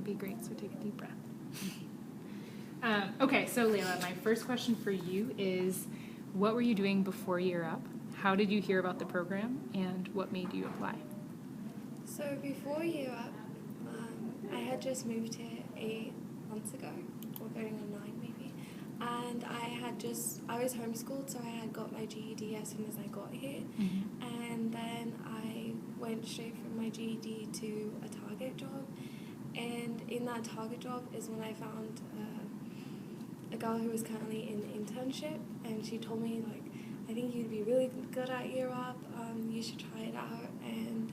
be great, so take a deep breath. Okay, so Layla, my first question for you is, what were you doing before Year Up? How did you hear about the program, and what made you apply? So before Year Up, I had just moved here 8 months ago, or going on 9 maybe, and I was homeschooled, so I had got my GED as soon as I got here, and then I went straight from my GED to a Target job, and in that Target job is when I found a girl who was currently in internship, and she told me, like, I think you'd be really good at Year Up, you should try it out, and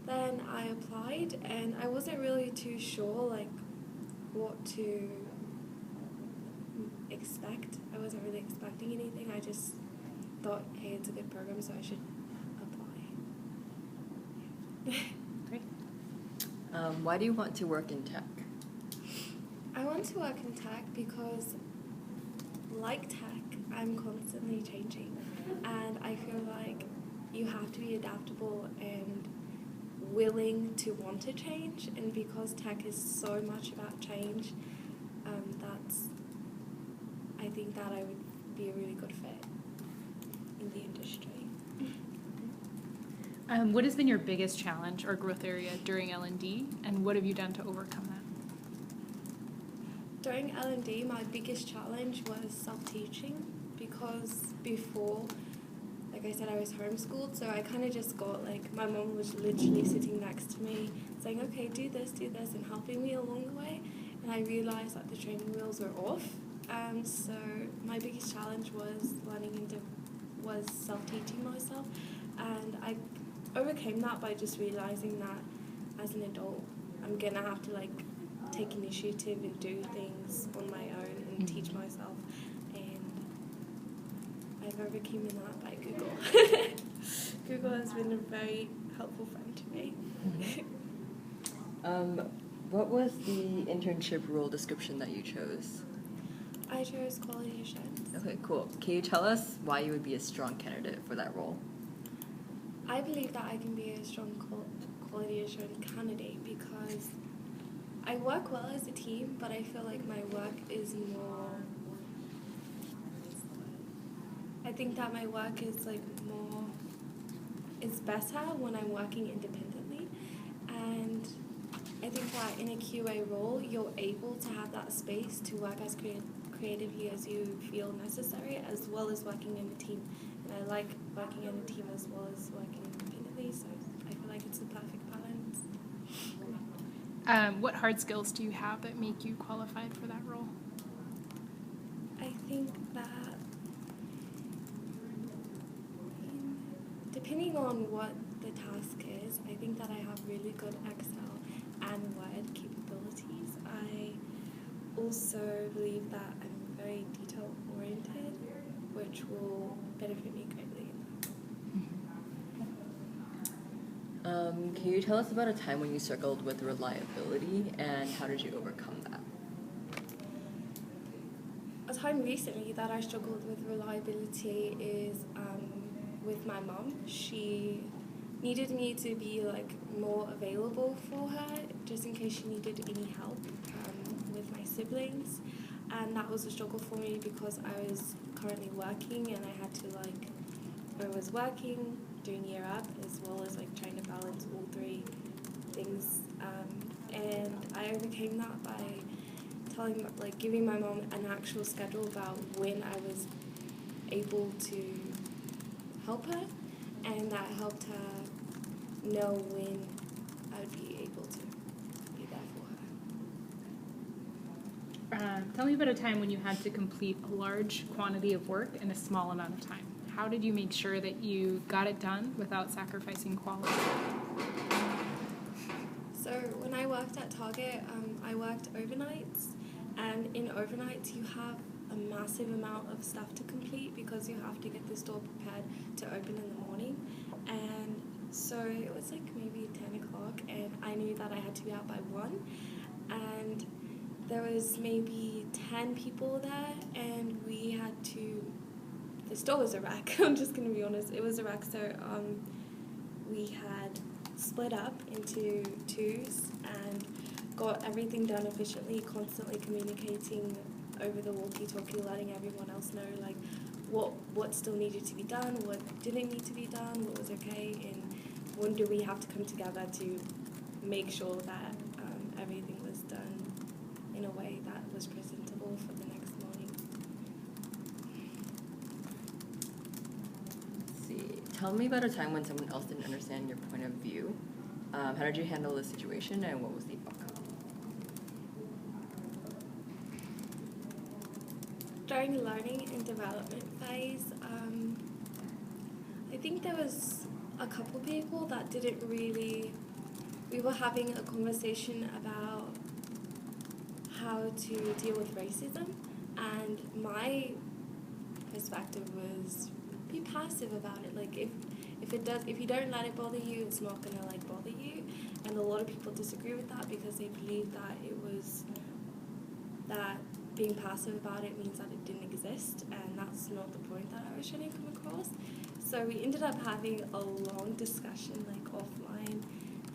then I applied, and I wasn't really too sure, like, what to expect. I wasn't really expecting anything. I just thought, hey, it's a good program, so I should apply. Great. Why do you want to work in tech? I want to work in tech because, like tech, I'm constantly changing, and I feel like you have to be adaptable and willing to want to change, and because tech is so much about change, I think that I would be a really good fit in the industry. What has been your biggest challenge or growth area during L&D, and what have you done to overcome that? During L&D, my biggest challenge was self-teaching, because before, like I said, I was homeschooled, so I kind of just got, like, my mom was literally sitting next to me saying, okay, do this, and helping me along the way, and I realised that the training wheels were off, so my biggest challenge was was self-teaching myself, and I overcame that by just realising that as an adult, I'm going to have to, like, take initiative and do things on my own and teach myself, and I've overcome that by Google. Google has been a very helpful friend to me. What was the internship role description that you chose? I chose quality assurance. Okay, cool. Can you tell us why you would be a strong candidate for that role? I believe that I can be a strong quality assurance candidate because I work well as a team, but I feel like my work is more... I think that my work is, like, more... It's better when I'm working independently, and I think that in a QA role, you're able to have that space to work as creatively as you feel necessary, as well as working in a team. And I like working in a team as well as working independently, so I feel like it's the perfect balance. What hard skills do you have that make you qualified for that role? I think that depending on what the task is, I think that I have really good Excel and Word capabilities. I also believe that I'm very detail-oriented, which will benefit me greatly in that. Can you tell us about a time when you struggled with reliability, and how did you overcome that? A time recently that I struggled with reliability is with my mum. She needed me to be, like, more available for her, just in case she needed any help with my siblings, and that was a struggle for me because I was currently working, and I had to, like, I was working, doing Year Up, as well as, like, trying to balance all three things, and I overcame that by giving my mom an actual schedule about when I was able to help her, and that helped her know when I would be able to be there for her. Tell me about a time when you had to complete a large quantity of work in a small amount of time. How did you make sure that you got it done without sacrificing quality? So when I worked at Target, I worked overnights, and in overnights you have a massive amount of stuff to complete because you have to get the store prepared to open in the morning, and so it was like maybe 10 o'clock, and I knew that I had to be out by 1, and there was maybe 10 people there, and we had to... The store was a wreck. I'm just going to be honest. It was a wreck. So we had split up into twos, and got everything done efficiently, constantly communicating over the walkie-talkie, letting everyone else know like what still needed to be done, what didn't need to be done, what was okay, and when do we have to come together to make sure that everything was done in a way that was presentable for the next morning. Let's see. Tell me about a time when someone else didn't understand your point of view. How did you handle the situation, and what was the outcome? During the learning and development phase, I think there was a couple people that didn't really. We were having a conversation about how to deal with racism, and my perspective was be passive about it. Like if you don't let it bother you, it's not gonna like bother you. And a lot of people disagree with that because they believe that it was that being passive about it means that it didn't exist, and that's not the point that I was trying to come across. So we ended up having a long discussion, like offline,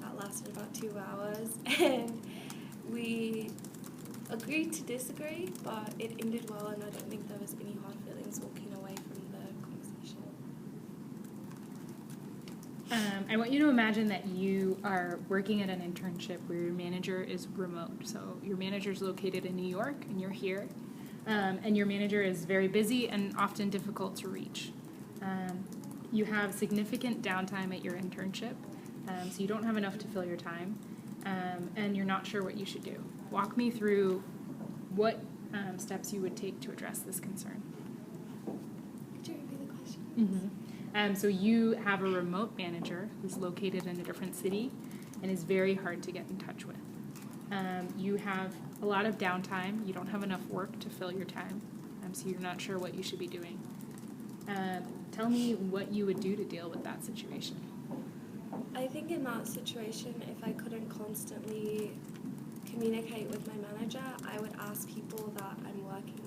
that lasted about 2 hours, and we agreed to disagree, but it ended well, and I don't think there was any hard feelings walking away from the conversation. I want you to imagine that you are working at an internship where your manager is remote. So your manager is located in New York and you're here. And your manager is very busy and often difficult to reach. You have significant downtime at your internship, so you don't have enough to fill your time, and you're not sure what you should do. Walk me through what steps you would take to address this concern. Could you repeat the question? Mm-hmm. So you have a remote manager who's located in a different city and is very hard to get in touch with. You have a lot of downtime. You don't have enough work to fill your time, so you're not sure what you should be doing. Tell me what you would do to deal with that situation. I think in that situation, if I couldn't constantly communicate with my manager, I would ask people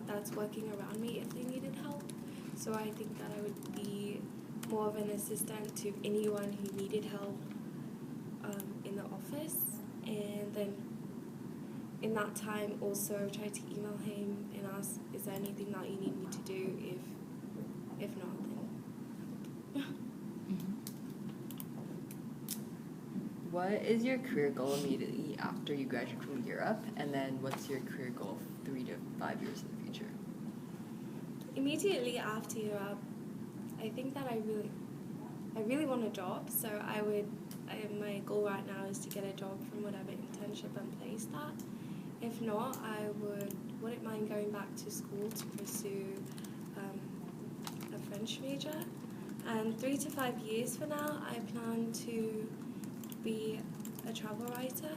that's working around me if they needed help. So I think that I would be more of an assistant to anyone who needed help in the office, and then in that time also try to email him and ask, is there anything that you need me to do? If not, then What is your career goal immediately after you graduate from Europe, and then what's your career goal 3 to 5 years in the future? immediately after Europe, I think that I really want a job. So my goal right now is to get a job from whatever internship I'm placed at. If not, I wouldn't mind going back to school to pursue a French major. And 3 to 5 years from now, I plan to be a travel writer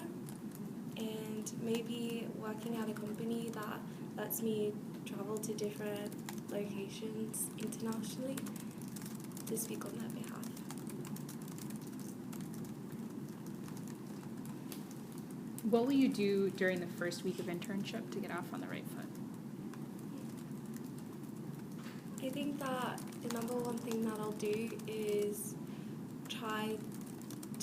and maybe working at a company that lets me travel to different locations internationally to speak on their behalf. What will you do during the first week of internship to get off on the right foot? I think that the number one thing that I'll do is try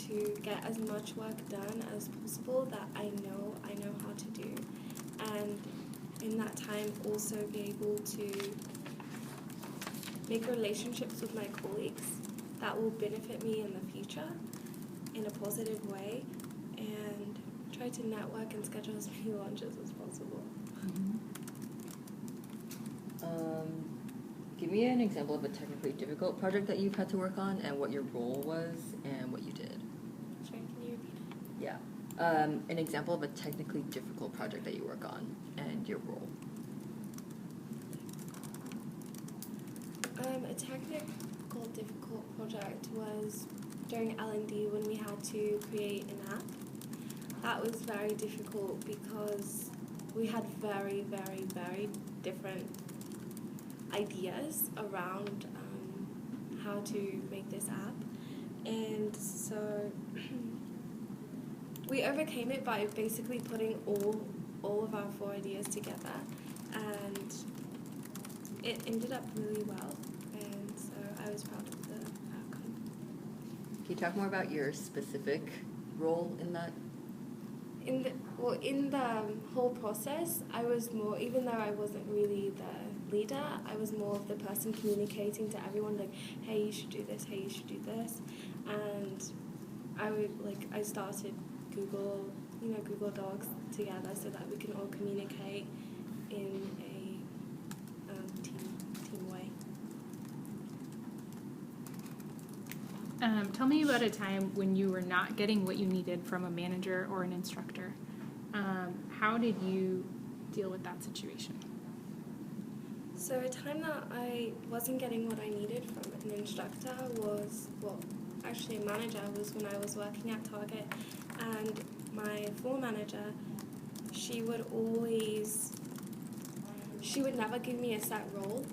to get as much work done as possible that I know how to do, and in that time also be able to make relationships with my colleagues that will benefit me in the future in a positive way, and try to network and schedule as many lunches as possible. Give me an example of a technically difficult project that you've had to work on, and what your role was and what you did. Sorry, can you repeat it? Yeah. An example of a technically difficult project that you work on and your role. A technical difficult project was during L&D when we had to create an app. That was very difficult because we had very, very, very different ideas around how to make this app. And so we overcame it by basically putting all of our 4 ideas together, and it ended up really well, and so I was proud of the outcome. Can you talk more about your specific role in that? In the Well, in the whole process, I was more, even though I wasn't really the leader, I was more of the person communicating to everyone, like, hey, you should do this, hey, you should do this. And I started Google Docs together so that we can all communicate in a team way. Tell me about a time when you were not getting what you needed from a manager or an instructor. How did you deal with that situation? So a time that I wasn't getting what I needed from an instructor was, well, actually a manager, was when I was working at Target, and my floor manager, she would never give me a set role,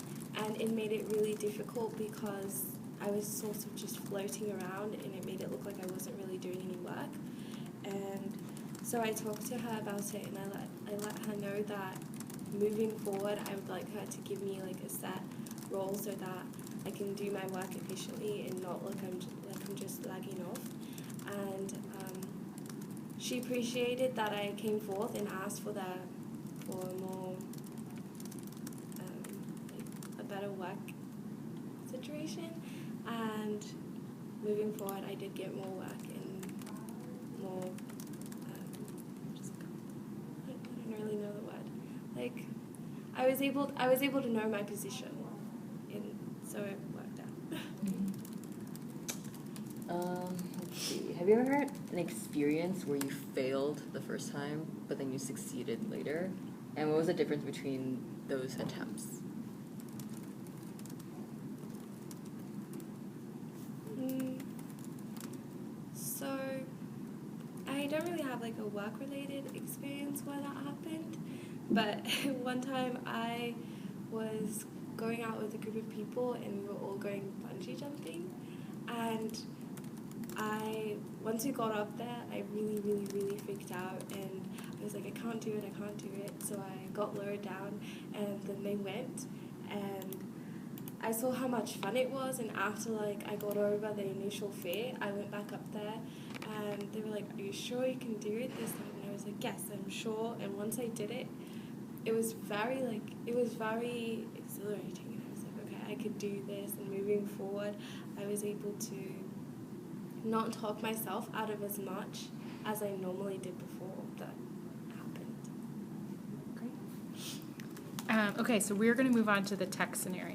and it made it really difficult because I was sort of just floating around, and it made it look like I wasn't really doing any work. And so I talked to her about it, and I let her know that moving forward, I would like her to give me like a set role so that I can do my work efficiently and not look like I'm just lagging off. And she appreciated that I came forth and asked for a more a better work situation. And moving forward, I did get more work and more. I don't really know the word. Like, I was able to know my position, and so it worked out. Let's see. Have you ever had an experience where you failed the first time, but then you succeeded later? And what was the difference between those attempts? So, I don't really have like a work-related experience where that happened, but one time I was going out with a group of people and we were all going bungee jumping, and once we got up there, I really, really, really freaked out, and I was like, I can't do it, so I got lowered down, and then they went, and I saw how much fun it was, and after like I got over the initial fear, I went back up there, and they were like, are you sure you can do it this time? And I was like, yes, I'm sure, and once I did it, it was very exhilarating, and I was like, okay, I could do this, and moving forward, I was able to not talk myself out of as much as I normally did before that happened. Great. Okay, so we're going to move on to the tech scenario.